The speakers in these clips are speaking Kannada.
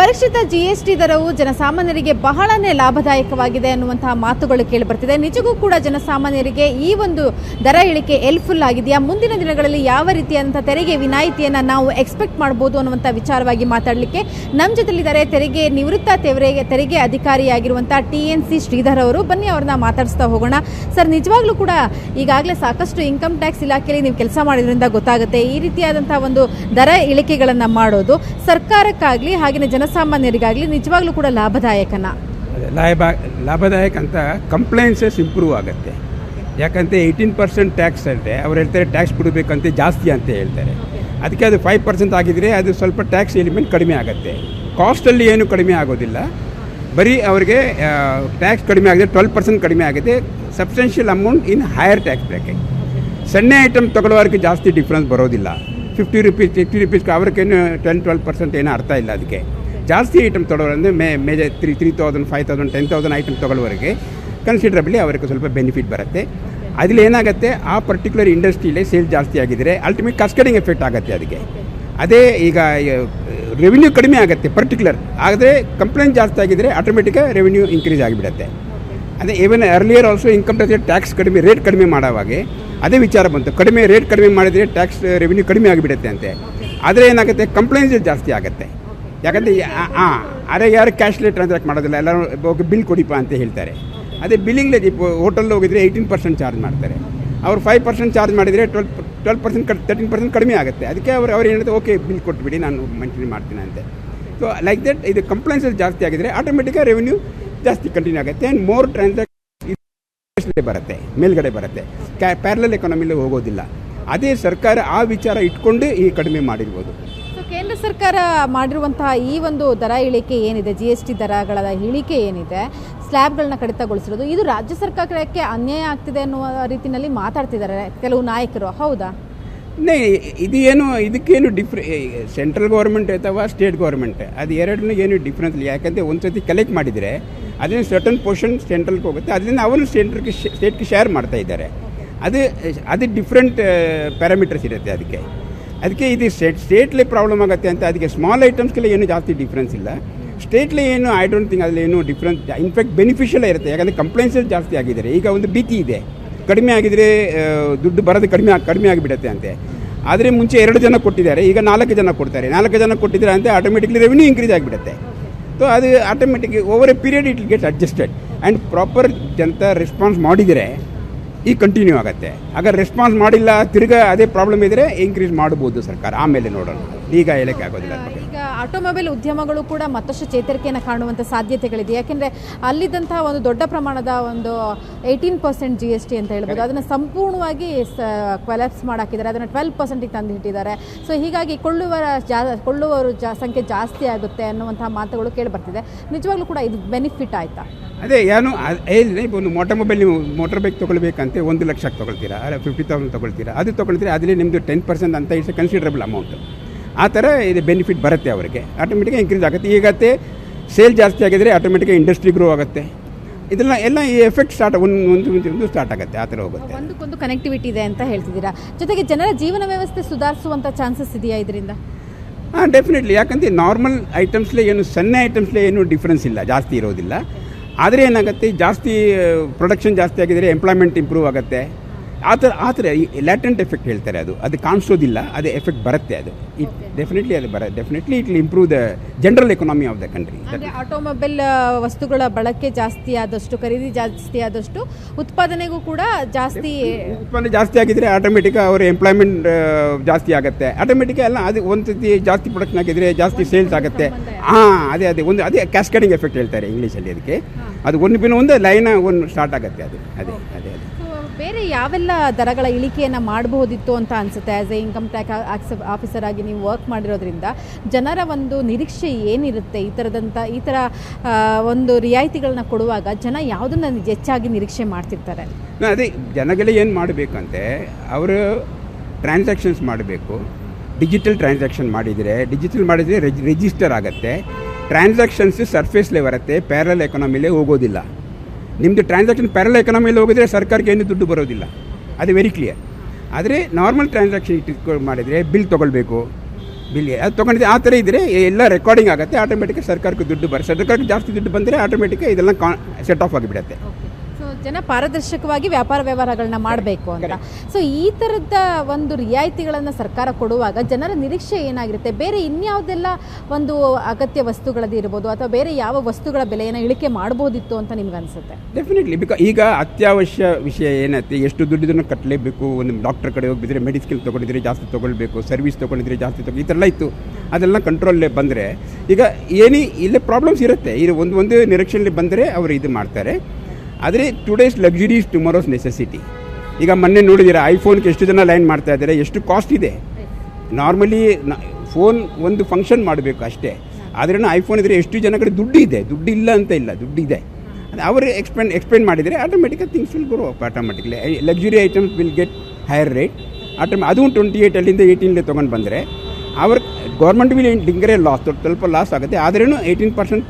ಪರಿಷ್ಕೃತ ಜಿಎಸ್ಟಿ ದರವು ಜನಸಾಮಾನ್ಯರಿಗೆ ಬಹಳನೇ ಲಾಭದಾಯಕವಾಗಿದೆ ಅನ್ನುವಂತಹ ಮಾತುಗಳು ಕೇಳಿಬರ್ತಿದೆ. ನಿಜಕ್ಕೂ ಕೂಡ ಜನಸಾಮಾನ್ಯರಿಗೆ ಈ ಒಂದು ದರ ಇಳಿಕೆ ಹೆಲ್ಪ್ಫುಲ್ ಆಗಿದೆಯಾ? ಮುಂದಿನ ದಿನಗಳಲ್ಲಿ ಯಾವ ರೀತಿಯಾದಂತಹ ತೆರಿಗೆ ವಿನಾಯಿತಿಯನ್ನು ನಾವು ಎಕ್ಸ್ಪೆಕ್ಟ್ ಮಾಡಬಹುದು ಅನ್ನುವಂಥ ವಿಚಾರವಾಗಿ ಮಾತಾಡಲಿಕ್ಕೆ ನಮ್ಮ ಜೊತೆಲಿದ್ದಾರೆ ತೆರಿಗೆ ನಿವೃತ್ತ ತೆರಿಗೆ ಅಧಿಕಾರಿಯಾಗಿರುವಂತಹ TNC ಶ್ರೀಧರ್ ಅವರು. ಬನ್ನಿ ಅವ್ರನ್ನ ಮಾತಾಡಿಸ್ತಾ ಹೋಗೋಣ. ಸರ್, ನಿಜವಾಗ್ಲೂ ಕೂಡ ಈಗಾಗಲೇ ಸಾಕಷ್ಟು ಇನ್ಕಮ್ ಟ್ಯಾಕ್ಸ್ ಇಲಾಖೆಯಲ್ಲಿ ನೀವು ಕೆಲಸ ಮಾಡಿದ್ರಿಂದ ಗೊತ್ತಾಗುತ್ತೆ ಈ ರೀತಿಯಾದಂತಹ ಒಂದು ದರ ಇಳಿಕೆಗಳನ್ನು ಮಾಡೋದು ಸರ್ಕಾರಕ್ಕಾಗಲಿ ಹಾಗೆಯೇ ಜನಸಾಮಾನ್ಯರಿಗಾಗಲಿ ನಿಜವಾಗ್ಲೂ ಕೂಡ ಲಾಭದಾಯಕನ? ಲಾಭದಾಯಕ ಅಂತ ಕಂಪ್ಲೈನ್ಸಸ್ ಇಂಪ್ರೂವ್ ಆಗುತ್ತೆ. ಯಾಕಂದರೆ 18% ಟ್ಯಾಕ್ಸ್ ಅಂದರೆ ಅವ್ರು ಹೇಳ್ತಾರೆ ಟ್ಯಾಕ್ಸ್ ಕೊಡಬೇಕಂತ ಜಾಸ್ತಿ ಅಂತ ಹೇಳ್ತಾರೆ. ಅದಕ್ಕೆ ಅದು 5% ಆಗಿದ್ರೆ ಅದು ಸ್ವಲ್ಪ ಟ್ಯಾಕ್ಸ್ ಎಲಿಮೆಂಟ್ ಕಡಿಮೆ ಆಗುತ್ತೆ. ಕಾಸ್ಟಲ್ಲಿ ಏನು ಕಡಿಮೆ ಆಗೋದಿಲ್ಲ, ಬರೀ ಅವರಿಗೆ ಟ್ಯಾಕ್ಸ್ ಕಡಿಮೆ ಆಗಿದೆ, 12% ಕಡಿಮೆ ಆಗಿದೆ. Substantial amount in higher tax bracket. ಸಣ್ಣ ಐಟಮ್ ತೊಗೊಳ್ಳೋರಿಗೆ ಜಾಸ್ತಿ ಡಿಫ್ರೆನ್ಸ್ ಬರೋದಿಲ್ಲ. 50 ರೂಪೀಸ್ ಅವ್ರಿಗೇನು 10-12% ಏನೂ ಅರ್ಥ ಇಲ್ಲ. ಅದಕ್ಕೆ ಜಾಸ್ತಿ ಐಟಮ್ ತೊಗೊಳ್ಳೋರಂದರೆ ಮೇಜರ್ 3,000, 5,000, 10,000 ಐಟಮ್ ತೊಗೊಳ್ಳೋರಿಗೆ ಕನ್ಸಿಡರಬಲಿ ಅವರಿಗೆ ಸ್ವಲ್ಪ ಬೆನಿಫಿಟ್ ಬರುತ್ತೆ. ಅದ್ರಲ್ಲಿ ಏನಾಗುತ್ತೆ, ಆ ಪರ್ಟಿಕ್ಯುಲರ್ ಇಂಡಸ್ಟ್ರಿಯಲ್ಲೇ ಸೇಲ್ ಜಾಸ್ತಿ ಆಗಿದ್ರೆ ಅಲ್ಟಿಮೇಟ್ ಕಾಸ್ಕೇಡಿಂಗ್ ಎಫೆಕ್ಟ್ ಆಗುತ್ತೆ ಅದಕ್ಕೆ. ಅದೇ ಈಗ ರೆವಿನ್ಯೂ ಕಡಿಮೆ ಆಗುತ್ತೆ ಪರ್ಟಿಕ್ಯುಲರ್, ಆದರೆ ಕಂಪ್ಲೇಂಟ್ ಜಾಸ್ತಿ ಆಗಿದ್ದರೆ ಆಟೋಮೆಟಿಕಾಗಿ ರೆವಿನ್ಯೂ ಇನ್ಕ್ರೀಸ್ ಆಗಿಬಿಡುತ್ತೆ. ಅದೇ even earlier also income tax ಕಡಿಮೆ ರೇಟ್ ಕಡಿಮೆ ಮಾಡೋವಾಗೆ ಅದೇ ವಿಚಾರ ಬಂತು. ಕಡಿಮೆ ರೇಟ್ ಕಡಿಮೆ ಮಾಡಿದರೆ ಟ್ಯಾಕ್ಸ್ ರೆವಿನ್ಯೂ ಕಡಿಮೆ ಆಗಿಬಿಡುತ್ತೆ ಅಂತೆ. ಆದರೆ ಏನಾಗುತ್ತೆ, ಕಂಪ್ಲೇಂಟ್ಸ್ ಜಾಸ್ತಿ ಆಗುತ್ತೆ. ಯಾಕಂದರೆ ಅರೆ ಯಾರು ಕ್ಯಾಶ್ಲೆ ಟ್ರಾನ್ಸಾಕ್ಟ್ ಮಾಡೋದಿಲ್ಲ, ಎಲ್ಲರೂ ಹೋಗಿ ಬಿಲ್ ಕೊಡಿಪ ಅಂತ ಹೇಳ್ತಾರೆ. ಅದೇ ಬಿಲ್ಲಿಂಗ್ಲೇ ಹೋಟೆಲ್ ಹೋಗಿದ್ರೆ 18% ಚಾರ್ಜ್ ಮಾಡ್ತಾರೆ. ಅವ್ರು 5% ಚಾರ್ಜ್ ಮಾಡಿದರೆ 12% 13% ಕಡಿಮೆ ಆಗುತ್ತೆ. ಅದಕ್ಕೆ ಅವ್ರು ಹೇಳಿದ್ರೆ ಓಕೆ ಬಿಲ್ ಕೊಟ್ಬಿಡಿ, ನಾನು ಮಂತ್ಲಿ ಮಾಡ್ತೀನಿ ಅಂತೆ. ಸೊ ಲೈಕ್ ದಟ್ ಇದು ಕಂಪ್ಲೇಂಟ್ಸ್ ಜಾಸ್ತಿ ಆಗಿದ್ರೆ ಆಟೋಮೆಟಿಕಾಗಿ ರೆವಿನ್ಯೂ ಜಾಸ್ತಿ ಕಂಟಿನ್ಯೂ ಆಗುತ್ತೆ ಆ್ಯಂಡ್ ಮೋರ್ ಟ್ರಾನ್ಸಾಕ್ಷನ್ ಬರುತ್ತೆ, ಮೇಲ್ಗಡೆ ಬರುತ್ತೆ. ಪ್ಯಾರಲಲ್ ಎಕಾನಮಿಲಿ ಹೋಗೋದಿಲ್ಲ. ಅದೇ ಸರ್ಕಾರ ಆ ವಿಚಾರ ಇಟ್ಕೊಂಡು ಈ ಕಡಿಮೆ ಮಾಡಿರ್ಬೋದು. ಕೇಂದ್ರ ಸರ್ಕಾರ ಮಾಡಿರುವಂತಹ ಈ ಒಂದು ದರ ಇಳಿಕೆ ಏನಿದೆ, GST ದರಗಳ ಇಳಿಕೆ ಏನಿದೆ, ಸ್ಲ್ಯಾಬ್ಗಳನ್ನ ಕಡಿತಗೊಳಿಸಿರೋದು, ಇದು ರಾಜ್ಯ ಸರ್ಕಾರಕ್ಕೆ ಅನ್ಯಾಯ ಆಗ್ತಿದೆ ಅನ್ನುವ ರೀತಿಯಲ್ಲಿ ಮಾತಾಡ್ತಿದ್ದಾರೆ ಕೆಲವು ನಾಯಕರು. ಹೌದಾ? ಇದು ಏನು, ಇದಕ್ಕೇನು ಸೆಂಟ್ರಲ್ ಗೌರ್ಮೆಂಟ್ ಅಥವಾ ಸ್ಟೇಟ್ ಗೌರ್ಮೆಂಟ್ ಅದು ಎರಡನ್ನೂ ಏನು ಡಿಫ್ರೆನ್ಸ್ ಇಲ್ಲ. ಯಾಕಂದರೆ ಒಂದು ಸತಿ ಕಲೆಕ್ಟ್ ಮಾಡಿದರೆ ಅದನ್ನು ಸರ್ಟನ್ ಪೋರ್ಷನ್ ಸೆಂಟ್ರಲ್ಗೆ ಹೋಗುತ್ತೆ, ಅದರಿಂದ ಅವರು ಸ್ಟೇಟ್ಗೆ ಶೇರ್ ಮಾಡ್ತಾ ಇದ್ದಾರೆ. ಅದು ಡಿಫ್ರೆಂಟ್ ಪ್ಯಾರಾಮೀಟರ್ಸ್ ಇರುತ್ತೆ. ಅದಕ್ಕೆ ಇದು ಸ್ಟೇಟ್ಲಿ ಪ್ರಾಬ್ಲಮ್ ಆಗುತ್ತೆ ಅಂತ. ಅದಕ್ಕೆ ಸ್ಮಾಲ್ ಐಟಮ್ಸ್ಗೆಲ್ಲ ಏನು ಜಾಸ್ತಿ ಡಿಫ್ರೆನ್ಸ್ ಇಲ್ಲ. ಸ್ಟೇಟ್ಲಿ ಏನು ಐ ಡೋಂಟ್ ಥಿಂಕ್ ಅದರಲ್ಲಿ ಏನು ಡಿಫ್ರೆನ್ಸ್. ಇನ್ಫ್ಯಾಕ್ಟ್ ಬೆನಿಫಿಷಿಯಲ್ ಇರುತ್ತೆ. ಯಾಕಂದರೆ ಕಂಪ್ಲೇಂಟ್ಸಲ್ಲಿ ಜಾಸ್ತಿ ಆಗಿದ್ದಾರೆ. ಈಗ ಒಂದು ಭೀತಿ ಇದೆ, ಕಡಿಮೆ ಆಗಿದರೆ ದುಡ್ಡು ಬರೋದು ಕಡಿಮೆ ಆಗಿಬಿಡುತ್ತೆ ಅಂತೆ. ಆದರೆ ಮುಂಚೆ 2 ಜನ ಕೊಟ್ಟಿದ್ದಾರೆ, ಈಗ 4 ಜನ ಕೊಡ್ತಾರೆ. 4 ಜನ ಕೊಟ್ಟಿದ್ದಾರೆ ಅಂತ ಆಟೋಮೆಟಿಕ್ಲಿ ರೆವಿನ್ಯೂ ಇನ್ಕ್ರೀಸ್ ಆಗಿಬಿಡುತ್ತೆ. ಸೊ ಅದು automatic over A period it get adjusted and proper Janata response ಮಾಡಿದರೆ ಈ ಕಂಟಿನ್ಯೂ ಆಗುತ್ತೆ. ಅಗರ್ ರೆಸ್ಪಾನ್ಸ್ ಮಾಡಿಲ್ಲ, ತಿರ್ಗಾ ಅದೇ ಪ್ರಾಬ್ಲಮ್ ಇದ್ದರೆ ಇನ್ಕ್ರೀಸ್ ಮಾಡ್ಬೋದು ಸರ್ಕಾರ, ಆಮೇಲೆ ನೋಡೋಣ. ಈಗ ಹೇಳಕ್ಕೆ ಆಗೋದಿಲ್ಲ. ಈಗ ಆಟೋಮೊಬೈಲ್ ಉದ್ಯಮಗಳು ಕೂಡ ಮತ್ತಷ್ಟು ಚೇತರಿಕೆಯನ್ನು ಕಾಣುವಂಥ ಸಾಧ್ಯತೆಗಳಿದೆ. ಯಾಕೆಂದರೆ ಅಲ್ಲಿದ್ದಂತಹ ಒಂದು ದೊಡ್ಡ ಪ್ರಮಾಣದ ಒಂದು 18% GST ಅಂತ ಹೇಳ್ಬೋದು, ಅದನ್ನು ಸಂಪೂರ್ಣವಾಗಿ ಕೊಲ್ಯಾಪ್ಸ್ ಮಾಡಾಕಿದ್ದಾರೆ. ಅದನ್ನು 12%ಗೆ ತಂದು ಇಟ್ಟಿದ್ದಾರೆ. ಸೊ ಹೀಗಾಗಿ ಕೊಳ್ಳುವವರು ಸಂಖ್ಯೆ ಜಾಸ್ತಿ ಆಗುತ್ತೆ ಅನ್ನುವಂಥ ಮಾತುಗಳು ಕೇಳಿಬರ್ತಿದೆ. ನಿಜವಾಗ್ಲೂ ಕೂಡ ಇದು ಬೆನಿಫಿಟ್ ಆಯಿತಾ? ಅದೇ ಏನು ಒಂದು ಮೋಟರ್ ಬೈಕ್ ತೊಗೊಳ್ಬೇಕಂತ 1 ಲಕ್ಷಕ್ಕೆ ತೊಗೊಳ್ತೀರಾ, ಅಲ್ಲ 50,000 ತೊಗೊಳ್ತೀರಾ, ಅದು ತೊಗೊಳ್ತೀರಾ, ಅದರಲ್ಲಿ ನಿಮ್ಮದು 10% ಅಂತ ಇಟ್ಸ್ ಕನ್ಸಿಡರಬಲ್ ಅಮೌಂಟ್. ಆ ಥರ ಇದು ಬೆನಿಫಿಟ್ ಬರುತ್ತೆ ಅವರಿಗೆ, ಆಟೋಮೆಟಿಕಾಗಿ ಇನ್ಕ್ರೀಸ್ ಆಗುತ್ತೆ. ಈಗತ್ತೆ ಸೇಲ್ ಜಾಸ್ತಿ ಆಗಿದ್ರೆ ಆಟೋಮೆಟಿಕಾಗಿ ಇಂಡಸ್ಟ್ರಿ ಗ್ರೋ ಆಗುತ್ತೆ. ಎಲ್ಲ ಈ ಎಫೆಕ್ಟ್ ಒಂದು ಸ್ಟಾರ್ಟ್ ಆಗುತ್ತೆ. ಆ ಥರ ಹೋಗುತ್ತೆ. ಒಂದಕ್ಕೊಂದು ಕನೆಕ್ಟಿವಿಟಿ ಇದೆ ಅಂತ ಹೇಳ್ತಿದ್ದೀರಾ. ಜೊತೆಗೆ ಜನರ ಜೀವನ ವ್ಯವಸ್ಥೆ ಸುಧಾರಿಸುವಂಥ ಚಾನ್ಸಸ್ ಇದೆಯಾ ಇದರಿಂದ? ಡೆಫಿನೆಟ್ಲಿ. ಯಾಕಂದರೆ ನಾರ್ಮಲ್ ಐಟಮ್ಸ್ಲೇ ಏನು, ಸಣ್ಣ ಐಟಮ್ಸ್ಲೇ ಏನು ಡಿಫ್ರೆನ್ಸ್ ಇಲ್ಲ, ಜಾಸ್ತಿ ಇರೋದಿಲ್ಲ. ಆದರೆ ಏನಾಗುತ್ತೆ, ಜಾಸ್ತಿ ಪ್ರೊಡಕ್ಷನ್ ಜಾಸ್ತಿ ಆಗಿದರೆ ಎಂಪ್ಲಾಯ್ಮೆಂಟ್ ಇಂಪ್ರೂವ್ ಆಗುತ್ತೆ. ಆ ಥರ ಲ್ಯಾಟೆಂಟ್ ಎಫೆಕ್ಟ್ ಹೇಳ್ತಾರೆ. ಅದು ಕಾಣಿಸೋದಿಲ್ಲ, ಅದು ಎಫೆಕ್ಟ್ ಬರುತ್ತೆ. ಅದು definitely it will improve the general economy of the country. Automobile ವಸ್ತುಗಳ ಬಳಕೆ ಜಾಸ್ತಿ ಆದಷ್ಟು, ಖರೀದಿ ಜಾಸ್ತಿ ಆದಷ್ಟು ಉತ್ಪಾದನೆಗೂ ಕೂಡ ಉತ್ಪಾದನೆ ಜಾಸ್ತಿ ಆಗಿದ್ರೆ ಆಟೋಮೆಟಿಕ್ ಅವರ ಎಂಪ್ಲಾಯ್ಮೆಂಟ್ ಜಾಸ್ತಿ ಆಗುತ್ತೆ. ಆಟೋಮೆಟಿಕ್ ಎಲ್ಲ ಅದು ಒಂದು ಸತಿ ಜಾಸ್ತಿ ಪ್ರೊಡಕ್ಷನ್ ಆಗಿದ್ರೆ ಜಾಸ್ತಿ ಸೇಲ್ಸ್ ಆಗುತ್ತೆ. ಅದೇ ಕ್ಯಾಸ್ಕೇಡಿಂಗ್ ಎಫೆಕ್ಟ್ ಹೇಳ್ತಾರೆ ಇಂಗ್ಲೀಷಲ್ಲಿ. ಅದಕ್ಕೆ ಅದು ಒಂದು ಲೈನ್ ಸ್ಟಾರ್ಟ್ ಆಗುತ್ತೆ. ಅದೇ ಬೇರೆ ಯಾವೆಲ್ಲ ದರಗಳ ಇಳಿಕೆಯನ್ನು ಮಾಡಬಹುದಿತ್ತು ಅಂತ ಅನಿಸುತ್ತೆ? As A income tax officer ಆಗಿ ನೀವು ವರ್ಕ್ ಮಾಡಿರೋದ್ರಿಂದ ಜನರ ಒಂದು ನಿರೀಕ್ಷೆ ಏನಿರುತ್ತೆ? ಈ ಥರ ಒಂದು ರಿಯಾಯಿತಿಗಳನ್ನ ಕೊಡುವಾಗ ಜನ ಯಾವುದನ್ನು ಹೆಚ್ಚಾಗಿ ನಿರೀಕ್ಷೆ ಮಾಡ್ತಿರ್ತಾರೆ? ಅದೇ ಜನಗಳೇ ಏನು ಮಾಡಬೇಕಂತೆ, ಅವರು ಟ್ರಾನ್ಸಾಕ್ಷನ್ಸ್ ಮಾಡಬೇಕು. ಡಿಜಿಟಲ್ ಟ್ರಾನ್ಸಾಕ್ಷನ್ ಮಾಡಿದರೆ ರಿಜಿಸ್ಟರ್ ಆಗುತ್ತೆ. ಟ್ರಾನ್ಸಾಕ್ಷನ್ಸ್ ಸರ್ಫೇಸ್ಲೇ ಬರುತ್ತೆ, ಪ್ಯಾರಲಲ್ ಎಕಾನಮಿಲೇ ಹೋಗೋದಿಲ್ಲ. ನಿಮ್ಮದು ಟ್ರಾನ್ಸಾಕ್ಷನ್ ಪ್ಯಾರಲಲ್ ಎಕಾನಮಿಯಲ್ಲಿ ಹೋಗಿದ್ರೆ ಸರ್ಕಾರಕ್ಕೆ ಏನು ದುಡ್ಡು ಬರೋದಿಲ್ಲ, ಅದು ವೆರಿ ಕ್ಲಿಯರ್. ಆದರೆ ನಾರ್ಮಲ್ ಟ್ರಾನ್ಸಾಕ್ಷನ್ ಮಾಡಿದರೆ ಬಿಲ್ ತೊಗೊಳ್ಬೇಕು, ಬಿಲ್ಗೆ ಅದು ತೊಗೊಂಡಿದ್ದೆ ಆ ಥರ ಇದ್ದರೆ ಎಲ್ಲ ರೆಕಾರ್ಡಿಂಗ್ ಆಗುತ್ತೆ, ಆಟೋಮೆಟಿಕ್ ಸರ್ಕಾರಕ್ಕೆ ದುಡ್ಡು ಸರ್ಕಾರಕ್ಕೆ ಜಾಸ್ತಿ ದುಡ್ಡು ಬಂದರೆ ಆಟೋಮೆಟಿಕ್ ಇದೆಲ್ಲ ಸೆಟ್ ಆಫ್ ಆಗಿಬಿಡುತ್ತೆ. ಸೊ ಜನ ಪಾರದರ್ಶಕವಾಗಿ ವ್ಯಾಪಾರ ವ್ಯವಹಾರಗಳನ್ನ ಮಾಡಬೇಕು ಅಂತ. ಸೊ ಈ ಥರದ ಒಂದು ರಿಯಾಯಿತಿಗಳನ್ನು ಸರ್ಕಾರ ಕೊಡುವಾಗ ಜನರ ನಿರೀಕ್ಷೆ ಏನಾಗಿರುತ್ತೆ? ಬೇರೆ ಇನ್ಯಾವುದೆಲ್ಲ ಒಂದು ಅಗತ್ಯ ವಸ್ತುಗಳದ್ದು ಇರ್ಬೋದು ಅಥವಾ ಬೇರೆ ಯಾವ ವಸ್ತುಗಳ ಬೆಲೆಯನ್ನು ಇಳಿಕೆ ಮಾಡ್ಬೋದಿತ್ತು ಅಂತ ನಿಮ್ಗೆ ಅನಿಸುತ್ತೆ? ಡೆಫಿನೆಟ್ಲಿ. ಈಗ ಅತ್ಯವಶ್ಯ ವಿಷಯ ಏನೈತೆ, ಎಷ್ಟು ದುಡ್ಡನ್ನು ಕಟ್ಟಲೇಬೇಕು, ಒಂದು ಡಾಕ್ಟರ್ ಕಡೆ ಹೋಗಿದ್ರೆ ಮೆಡಿಸಿನ್ ತೊಗೊಂಡಿದ್ರೆ ಜಾಸ್ತಿ ತೊಗೊಳ್ಬೇಕು, ಸರ್ವಿಸ್ ತೊಗೊಂಡಿದ್ರೆ ಜಾಸ್ತಿ ಈ ಥರ ಎಲ್ಲ ಇತ್ತು. ಅದೆಲ್ಲ ಕಂಟ್ರೋಲ್ಲೇ ಬಂದರೆ ಈಗ ಇಲ್ಲೇ ಪ್ರಾಬ್ಲಮ್ಸ್ ಇರುತ್ತೆ. ಇದು ಒಂದು ನಿರೀಕ್ಷೆಯಲ್ಲಿ ಬಂದರೆ ಅವರು ಇದು ಮಾಡ್ತಾರೆ. ಆದರೆ today's luxury is tomorrow's necessity. ಈಗ ಮೊನ್ನೆ ನೋಡಿದ್ದೀರಾ ಐಫೋನ್ಗೆ ಎಷ್ಟು ಜನ ಲೈನ್ ಮಾಡ್ತಾ ಇದ್ದಾರೆ, ಎಷ್ಟು ಕಾಸ್ಟ್ ಇದೆ. ನಾರ್ಮಲಿ ಫೋನ್ ಒಂದು ಫಂಕ್ಷನ್ ಮಾಡಬೇಕು ಅಷ್ಟೇ, ಆದ್ರೂ ಐಫೋನ್ ಇದ್ದರೆ ಎಷ್ಟು ಜನ ಕಡೆ ದುಡ್ಡು ಇದೆ, ದುಡ್ಡು ಇಲ್ಲ ಅಂತ ಇಲ್ಲ, ದುಡ್ಡು ಇದೆ. ಅವರು ಎಕ್ಸ್ಪೆಂಡ್ ಮಾಡಿದರೆ ಆಟೋಮೆಟಿಕಾಗಿ things will grow up automatically. Luxury items will get higher rate ಅದು 28 18 ತೊಗೊಂಡು ಬಂದರೆ ಅವ್ರ ಗೌರ್ಮೆಂಟ್ ವಿಲ್ ಡಿಂಗರೇ ಸ್ವಲ್ಪ ಲಾಸ್ ಆಗುತ್ತೆ. ಆದ್ರೂ 18%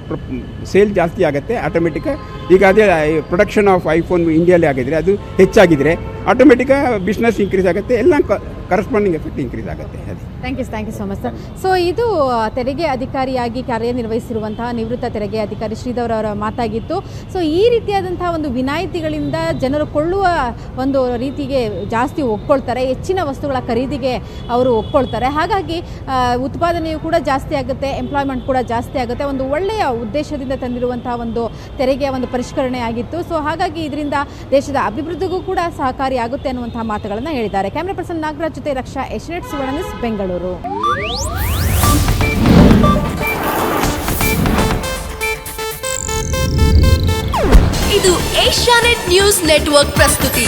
ಸೇಲ್ ಜಾಸ್ತಿ ಆಗುತ್ತೆ ಆಟೋಮೆಟಿಕ್. ಈಗ ಅದೇ ಪ್ರೊಡಕ್ಷನ್ ಆಫ್ ಐಫೋನ್ ಇಂಡಿಯಾಲೇ ಆಗಿದ್ರೆ ಅದು ಹೆಚ್ಚಾಗಿದ್ರೆ ಆಟೋಮೆಟಿಕ್ ಬಿಸ್ನೆಸ್ ಇನ್ಕ್ರೀಸ್ ಆಗುತ್ತೆ, ಎಲ್ಲ ಕರೆಸ್ಪಾಂಡಿಂಗ್ ಎಫೆಕ್ಟ್ ಇನ್ಕ್ರೀಸ್ ಆಗುತ್ತೆ. ಅದೇ thank you so much sir. So ಇದು ತೆರಿಗೆ ಅಧಿಕಾರಿಯಾಗಿ ಕಾರ್ಯನಿರ್ವಹಿಸಿರುವಂತಹ ನಿವೃತ್ತ ತೆರಿಗೆ ಅಧಿಕಾರಿ ಶ್ರೀಧರ್ ಅವರ ಮಾತಾಗಿತ್ತು. ಸೊ ಈ ರೀತಿಯಾದಂತಹ ಒಂದು ವಿನಾಯಿತಿಗಳಿಂದ ಜನರು ಕೊಳ್ಳುವ ಒಂದು ರೀತಿಗೆ ಜಾಸ್ತಿ ಒಪ್ಕೊಳ್ತಾರೆ, ಹೆಚ್ಚಿನ ವಸ್ತುಗಳ ಖರೀದಿಗೆ ಅವರು ಒಪ್ಕೊಳ್ತಾರೆ. ಹಾಗಾಗಿ ಉತ್ಪಾದನೆಯು ಕೂಡ ಜಾಸ್ತಿ ಆಗುತ್ತೆ, ಎಂಪ್ಲಾಯ್ಮೆಂಟ್ ಕೂಡ ಜಾಸ್ತಿ ಆಗುತ್ತೆ. ಒಂದು ಒಳ್ಳೆಯ ಉದ್ದೇಶದಿಂದ ತಂದಿರುವಂತಹ ಒಂದು ತೆರಿಗೆಯ ಒಂದು ಪರಿಷ್ಕರಣೆ ಆಗಿತ್ತು. ಸೊ ಹಾಗಾಗಿ ಇದರಿಂದ ದೇಶದ ಅಭಿವೃದ್ಧಿಗೂ ಕೂಡ ಸಹಕಾರಿಯಾಗುತ್ತೆ ಅನ್ನುವಂತಹ ಮಾತುಗಳನ್ನು ಹೇಳಿದ್ದಾರೆ. ಕ್ಯಾಮ್ರಾ ಪರ್ಸನ್ ನಾಗರಾಜ್ ಜೊತೆ ರಕ್ಷಾ, ಏಷ್ಯಾನೆಟ್ ಸುವರ್ಣ ನ್ಯೂಸ್, ಬೆಂಗಳೂರು. ಇದು ಏಷ್ಯಾನೆಟ್ ನ್ಯೂಸ್ ನೆಟ್ವರ್ಕ್ ಪ್ರಸ್ತುತಿ.